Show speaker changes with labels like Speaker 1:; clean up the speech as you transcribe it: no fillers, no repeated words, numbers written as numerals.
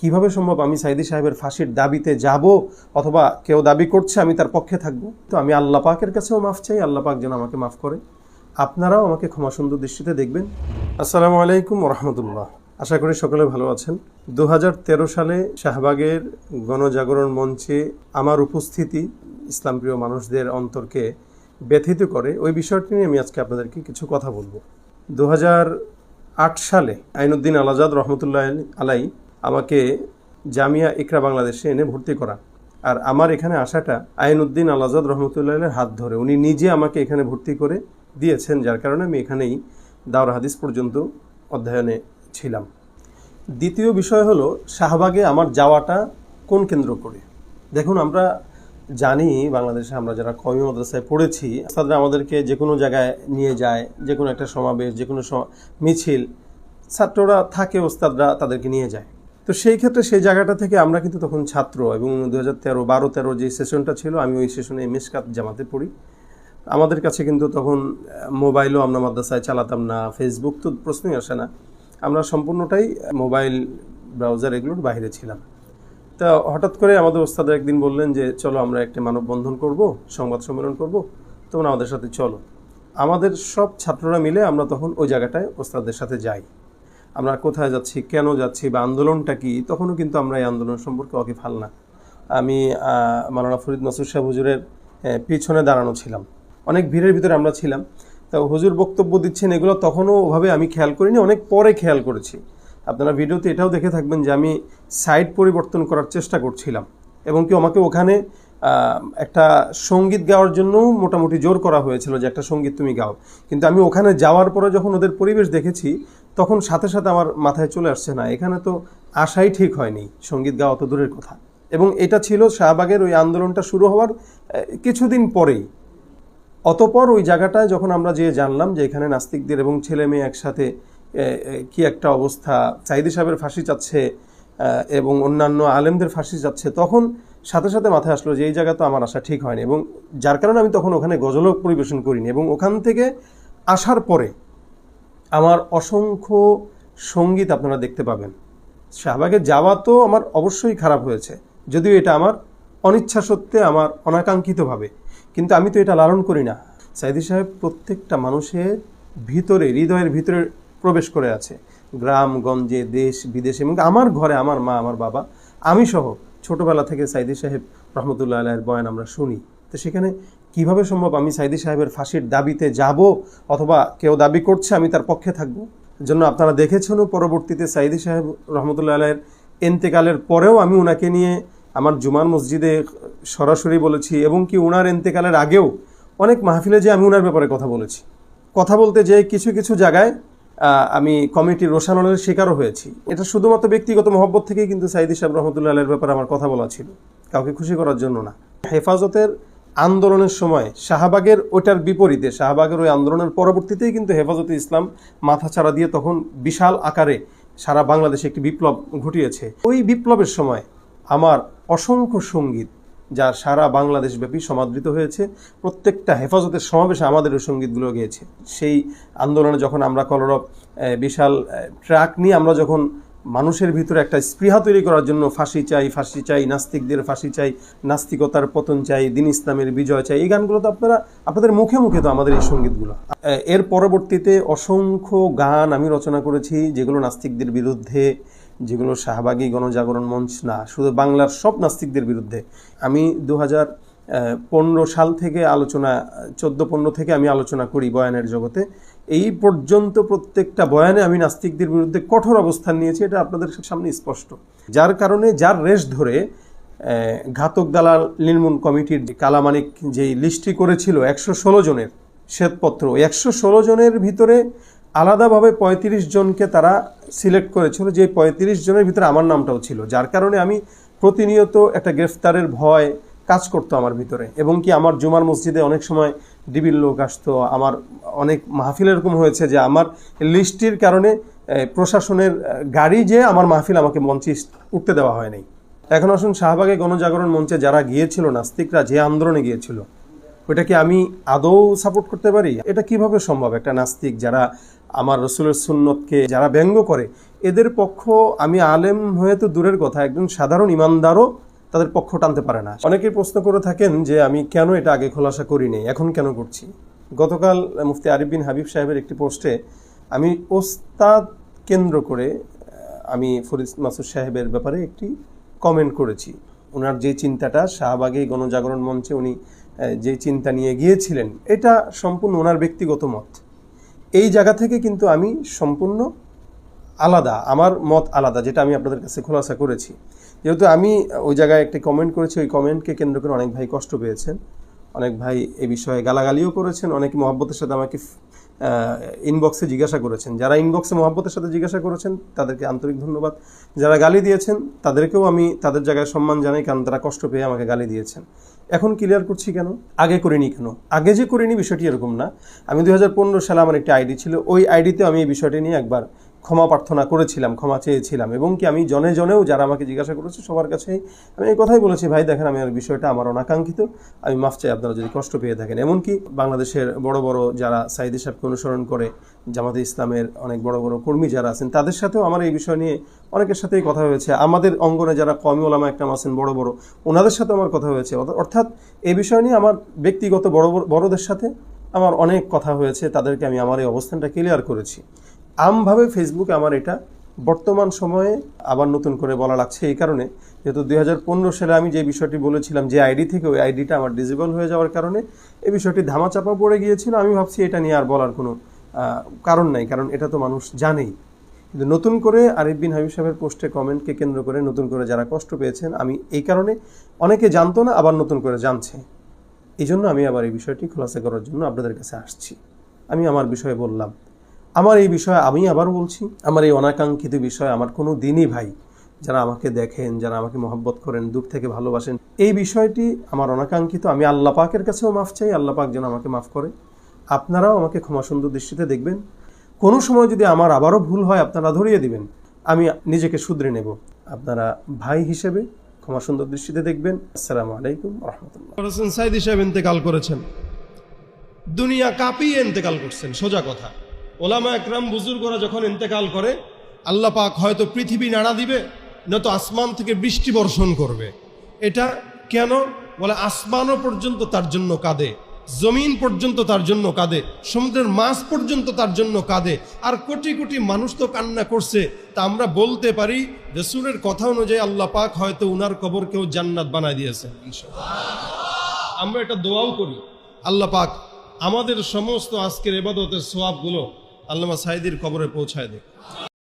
Speaker 1: কিভাবে সম্ভব আমি সাইদি সাহেবের ফাঁসির দাবিতে যাব অথবা কেউ দাবি করছে আমি তার পক্ষে থাকব? তো আমি আল্লাহ পাকের কাছেও মাফ চাই, আল্লাহ পাক যেন আমাকে মাফ করে, আপনারাও আমাকে ক্ষমা সুন্দর দৃষ্টিতে দেখবেন। আসসালামু আলাইকুম রহমতুল্লাহ। আশা করি সকলে ভালো আছেন। 2013 সালে শাহবাগের গণজাগরণ মঞ্চে আমার উপস্থিতি ইসলামপ্রিয় মানুষদের অন্তরকে ব্যথিত করে। ওই বিষয়টি নিয়ে আমি আজকে আপনাদেরকে কিছু কথা বলবো। 2008 সালে আইনুদ্দিন আল আজাদ রহমতুল্লাহ আলাই আমাকে জামিয়া ইকরা বাংলাদেশে এনে ভর্তি করা, আর আমার এখানে আসাটা আইনুদ্দিন আল আজাদ রহমতুল্লাহের হাত ধরে। উনি নিজে আমাকে এখানে ভর্তি করে দিয়েছেন, যার কারণে আমি এখানেই দাওরা হাদিস পর্যন্ত অধ্যয়নে ছিলাম। দ্বিতীয় বিষয় হলো শাহবাগে আমার যাওয়াটা কোন কেন্দ্র করে। দেখুন, আমরা জানি বাংলাদেশে আমরা যারা কওমি মাদ্রাসায় পড়েছি, ওস্তাদরা আমাদেরকে যে কোনো জায়গায় নিয়ে যায়, যে কোনো একটা সমাবেশ, যে কোনো মিছিল, ছাত্ররা থাকে, ওস্তাদরা তাদেরকে নিয়ে যায়। তো সেই ক্ষেত্রে সেই জায়গাটা থেকে আমরা কিন্তু তখন ছাত্র, এবং 2013 যে সেশনটা ছিল, আমি ওই সেশনে মিশকাত জামাতে পড়ি। আমাদের কাছে কিন্তু তখন মোবাইলও আমরা মাদ্রাসায় চালাতাম না, ফেসবুক তো প্রশ্নই আসে না, আমরা সম্পূর্ণটাই মোবাইল ব্রাউজার এগুলোর বাইরে ছিলাম। তা হঠাৎ করে আমাদের ওস্তাদ একদিন বললেন যে চলো আমরা একটা মানববন্ধন করব, সংবাদ সম্মেলন করব, তোমরা আমাদের সাথে চলো। আমাদের সব ছাত্ররা মিলে আমরা তখন ওই জায়গাটায় ওস্তাদের সাথে যাই। আমরা কোথায় যাচ্ছি, কেন যাচ্ছি, বা আন্দোলনটা কি, তখনও কিন্তু আমরা এই আন্দোলন সম্পর্কে ওয়াকিফাল না। আমি মাওলানা ফরিদ মাসুদ সাহেব হুজুরের পিছনে দাঁড়ানো ছিলাম, অনেক ভিড়ের ভিতরে আমরা ছিলাম। তা হুজুর বক্তব্য দিচ্ছেন, এগুলো তখনও ওভাবে আমি খেয়াল করিনি, অনেক পরে খেয়াল করেছি। আপনারা ভিডিওতে এটাও দেখে থাকবেন যে আমি সাইড পরিবর্তন করার চেষ্টা করছিলাম, এবং কি আমাকে ওখানে একটা সঙ্গীত গাওয়ার জন্য মোটামুটি জোর করা হয়েছিল যে একটা সঙ্গীত তুমি গাও। কিন্তু আমি ওখানে যাওয়ার পরে যখন ওদের পরিবেশ দেখেছি, তখন সাথে সাথে আমার মাথায় চলে আসছে, না এখানে তো আসাই ঠিক হয়নি, সঙ্গীত গাওয়া তো দূরের কথা। এবং এটা ছিল শাহবাগের ওই আন্দোলনটা শুরু হওয়ার কিছুদিন পরেই। অতপর ওই জায়গাটায় যখন আমরা যেয়ে জানলাম যে এখানে নাস্তিকদের এবং ছেলে মেয়ে একসাথে কি একটা অবস্থা, সাইদি সাহেবের ফাঁসি চাচ্ছে এবং অন্যান্য আলেমদের ফাঁসি চাচ্ছে, তখন সাথে সাথে মাথায় আসলো যে এই জায়গা তো আমার আসা ঠিক হয়নি, এবং যার কারণে আমি তখন ওখানে গজলও পরিবেশন করিনি। এবং ওখান থেকে আসার পরে আমার অসংখ্য সঙ্গীত আপনারা দেখতে পাবেন। শাহবাগে যাওয়া তো আমার অবশ্যই খারাপ হয়েছে, যদিও এটা আমার অনিচ্ছা সত্ত্বে, আমার অনাকাঙ্ক্ষিতভাবে, কিন্তু আমি তো এটা লালন করি না। সাইদি সাহেব প্রত্যেকটা মানুষের ভিতরে, হৃদয়ের ভিতরে প্রবেশ করে আছে, গ্রামগঞ্জে, দেশ বিদেশে, এবং আমার ঘরে আমার মা, আমার বাবা, আমি সহ ছোটবেলা থেকে সাইদি সাহেব রহমতুল্লাহ আলাইহির বয়ান আমরা শুনি। তো সেখানে কিভাবে সম্ভব আমি সাইদি সাহেবের ফাঁসির দাবিতে যাব অথবা কেউ দাবি করছে আমি তার পক্ষে থাকব? জন্য আপনারা দেখেছেন পরবর্তীতে সাইদি সাহেব রহমতুল্লাহ আলাইহির এন্তেকালের পরেও আমি ওনাকে নিয়ে আমার জুমার মসজিদে সরাসরি বলেছি, এবং কি ওনার এন্তেকালের আগেও অনেক মাহফিলে যে আমি ওনার ব্যাপারে কথা বলেছি। কথা বলতে যে কিছু কিছু জায়গায় আমি কমিটির রোষানলের শিকারও হয়েছি। এটা শুধুমাত্র ব্যক্তিগত মহব্বত থেকেই কিন্তু সাইদি সাহেব রহমতুল্লাহ আলাইহির ব্যাপারে আমার কথা বলা ছিল, কাউকে খুশি করার জন্য না। হেফাজতের আন্দোলনের সময় শাহবাগের ওইটার বিপরীতে, শাহবাগের ওই আন্দোলনের পরবর্তীতেই কিন্তু হেফাজতে ইসলাম মাথাচাড়া দিয়ে তখন বিশাল আকারে সারা বাংলাদেশে একটি বিপ্লব ঘটিয়েছে। ওই বিপ্লবের সময় আমার অসংখ্য সঙ্গীত, যা সারা বাংলাদেশব্যাপী সমাদৃত হয়েছে, প্রত্যেকটা হেফাজতের সমাবেশে আমাদের ওই সঙ্গীতগুলো গেয়েছে। সেই আন্দোলনে যখন আমরা কলরব বিশাল ট্রাক নিয়ে আমরা যখন মানুষের ভিতরে একটা স্পৃহা তৈরি করার জন্য ফাঁসি চাই, ফাঁসি চাই, নাস্তিকদের ফাঁসি চাই, নাস্তিকতার পতন চাই, দিন ইসলামের বিজয় চাই, এই গানগুলো তো আপনাদের মুখে মুখে তো আমাদের এই সঙ্গীতগুলো। এর পরবর্তীতে অসংখ্য গান আমি রচনা করেছি, যেগুলো নাস্তিকদের বিরুদ্ধে, যেগুলো শাহবাগী গণজাগরণ মঞ্চ না, শুধু বাংলার সব নাস্তিকদের বিরুদ্ধে। আমি 2015 সাল থেকে 14-15 থেকে আমি আলোচনা করি বয়ানের জগতে। এই পর্যন্ত প্রত্যেকটা বয়ানে আমি নাস্তিকদের বিরুদ্ধে কঠোর অবস্থান নিয়েছি, এটা আপনাদের সামনে স্পষ্ট। যার কারণে, যার রেশ ধরে ঘাতক দালাল নির্মূল কমিটির কালামানিক যেই লিস্টটি করেছিল 116 জনের শ্বেতপত্র, 116 জনের ভিতরে আলাদাভাবে 35 জনকে তারা সিলেক্ট করেছিল, যে 35 জনের ভিতরে আমার নামটাও ছিল। যার কারণে আমি প্রতিনিয়ত একটা গ্রেফতারের ভয় কাজ করতো আমার ভিতরে, এবং কি আমার জুমার মসজিদে অনেক সময় ডিবির লোক আসতো। আমার অনেক মাহফিল এরকম হয়েছে যে আমার লিস্টির কারণে প্রশাসনের গাড়ি যে আমার মাহফিল আমাকে মঞ্চে উঠতে দেওয়া হয় নাই। এখন আসুন, শাহবাগে গণজাগরণ মঞ্চে যারা গিয়েছিল, নাস্তিকরা যে আন্দোলনে গিয়েছিল, ওইটাকে আমি আদৌ সাপোর্ট করতে পারি? এটা কিভাবে সম্ভব? একটা নাস্তিক যারা আমার রসুলের সুন্নতকে যারা ব্যঙ্গ করে, এদের পক্ষ আমি আলেম হয়ে তো দূরের কথা, একজন সাধারণ ইমানদারও তাদের পক্ষ টানতে পারে না। অনেকেই প্রশ্ন করে থাকেন যে আমি কেন এটা আগে খোলাসা করিনি, এখন কেন করছি। গতকাল মুফতি আরিফ বিন হাবিব সাহেবের একটি পোস্টে আমি ওস্তাদ কেন্দ্র করে আমি ফরিদ মাসুদ সাহেবের ব্যাপারে একটি কমেন্ট করেছি। ওনার যে চিন্তাটা শাহবাগে গণজাগরণ মঞ্চে উনি যে চিন্তা নিয়ে গিয়েছিলেন, এটা সম্পূর্ণ ওনার ব্যক্তিগত মত। এই জায়গা থেকে কিন্তু আমি সম্পূর্ণ আলাদা, আমার মত আলাদা, যেটা আমি আপনাদের কাছে খোলাসা করেছি। যেহেতু আমি ওই জায়গায় একটি কমেন্ট করেছি, ওই কমেন্টকে কেন্দ্র করে অনেক ভাই কষ্ট পেয়েছেন, অনেক ভাই এ বিষয়ে গালাগালিও করেছেন, অনেকে মহব্বতের সাথে আমাকে ইনবক্সে জিজ্ঞাসা করেছেন। যারা ইনবক্সে মহব্বতের সাথে জিজ্ঞাসা করেছেন তাদেরকে আন্তরিক ধন্যবাদ। যারা গালি দিয়েছেন তাদেরকেও আমি তাদের জায়গায় সম্মান জানাই, কারণ তারা কষ্ট পেয়ে আমাকে গালি দিয়েছেন। এখন ক্লিয়ার করছি কেন, আগে করিনি কেন। আগে যে করিনি বিষয়টি এরকম না। আমি 2015 সালে আমার একটি আইডি ছিল, ওই আইডিতে আমি এই বিষয়টি নিয়ে একবার ক্ষমা প্রার্থনা করেছিলাম, ক্ষমা চেয়েছিলাম, এবং কি আমি জনে জনেও যারা আমাকে জিজ্ঞাসা করেছে সবার কাছেই আমি এই কথাই বলেছি, ভাই দেখেন আমি আর বিষয়টা আমার অনাকাঙ্ক্ষিত, আমি মাফ চাই আপনারা যদি কষ্ট পেয়ে থাকেন। এমনকি বাংলাদেশের বড় বড় যারা সাইদি সাহেবকে অনুসরণ করে, জামাতে ইসলামের অনেক বড় বড় কর্মী যারা আছেন, তাদের সাথেও আমার এই বিষয় নিয়ে অনেকের সাথেই কথা হয়েছে। আমাদের অঙ্গনে যারা কওমি ওলামা একরাম আছেন বড় বড়, ওনাদের সাথেও আমার কথা হয়েছে। অর্থাৎ এই বিষয় নিয়ে আমার ব্যক্তিগত বড়দের সাথে আমার অনেক কথা হয়েছে, তাদেরকে আমি আমার এই অবস্থানটা ক্লিয়ার করেছি। আমভাবে ফেসবুকে আমার এটা বর্তমান সময়ে আবার নতুন করে বলা লাগছে এই কারণে, যেহেতু 2015 সালে আমি যে বিষয়টি বলেছিলাম যে আইডি থেকে, ওই আইডিটা আমার ডিজেবল হয়ে যাওয়ার কারণে এই বিষয়টি ধামাচাপা পড়ে গিয়েছিল। আমি ভাবছি এটা নিয়ে আর বলার কোনো কারণ নাই, কারণ এটা তো মানুষ জানেই। কিন্তু নতুন করে আরিফ বিন হাবিব সাহেবের পোস্টে কমেন্টকে কেন্দ্র করে নতুন করে যারা কষ্ট পেয়েছেন, আমি এই কারণে, অনেকে জানতো না আবার নতুন করে জানছে, এই জন্য আমি আবার এই বিষয়টি খোলাসা করার জন্য আপনাদের কাছে আসছি। আমি আমার বিষয়ে বললাম, আমার এই বিষয়ে আমি আবার বলছি, আমার এই অনাকাঙ্ক্ষিত বিষয় আমার কোনো দিনই ভাই যারা আমাকে দেখেন, যারা আমাকে মহব্বত করেন, দূর থেকে ভালোবাসেন, এই বিষয়টি আমার অনাকাঙ্ক্ষিত। আমি আল্লাহ পাকের কাছেও মাফ চাই, আল্লাহ পাক যেন আমাকে মাফ করে। আপনারাও আমাকে ক্ষমা সুন্দর দৃষ্টিতে দেখবেন। কোনো সময় যদি আমার আবারও ভুল হয় আপনারা ধরিয়ে দিবেন, আমি নিজেকে শুধরে নেব। আপনারা ভাই হিসেবে ক্ষমা সুন্দর দৃষ্টিতে দেখবেন। আসসালামু আলাইকুম রহমতুল্লাহ। সাইদি সাহেব ইন্তেকাল করেছেন, দুনিয়া কাঁপিয়ে ইন্তেকাল করছেন, সোজা কথা। ওলামা একরাম বুজুর্গরা যখন ইন্তেকাল করে, আল্লাহ পাক হয়তো পৃথিবী নাড়া দিবে, নয়তো আসমান থেকে বৃষ্টি বর্ষণ করবে। এটা কেন বলে, আসমানও পর্যন্ত তার জন্য কাঁদে, জমিন পর্যন্ত তার জন্য কাঁদে, সমুদ্রের মাছ পর্যন্ত তার জন্য কাঁদে, আর কোটি কোটি মানুষ তো কান্না করছে। তা আমরা বলতে পারি রাসূলের কথা অনুযায়ী আল্লাহ পাক হয়তো উনার কবরকেও জান্নাত বানায় দিয়েছেন ইনশাআল্লাহ। আমরা এটা দোয়াও করি, আল্লাহ পাক আমাদের সমস্ত আজকের ইবাদতের সওয়াবগুলো আল্লামা সাইদির কবরে পৌঁছায় দেয়।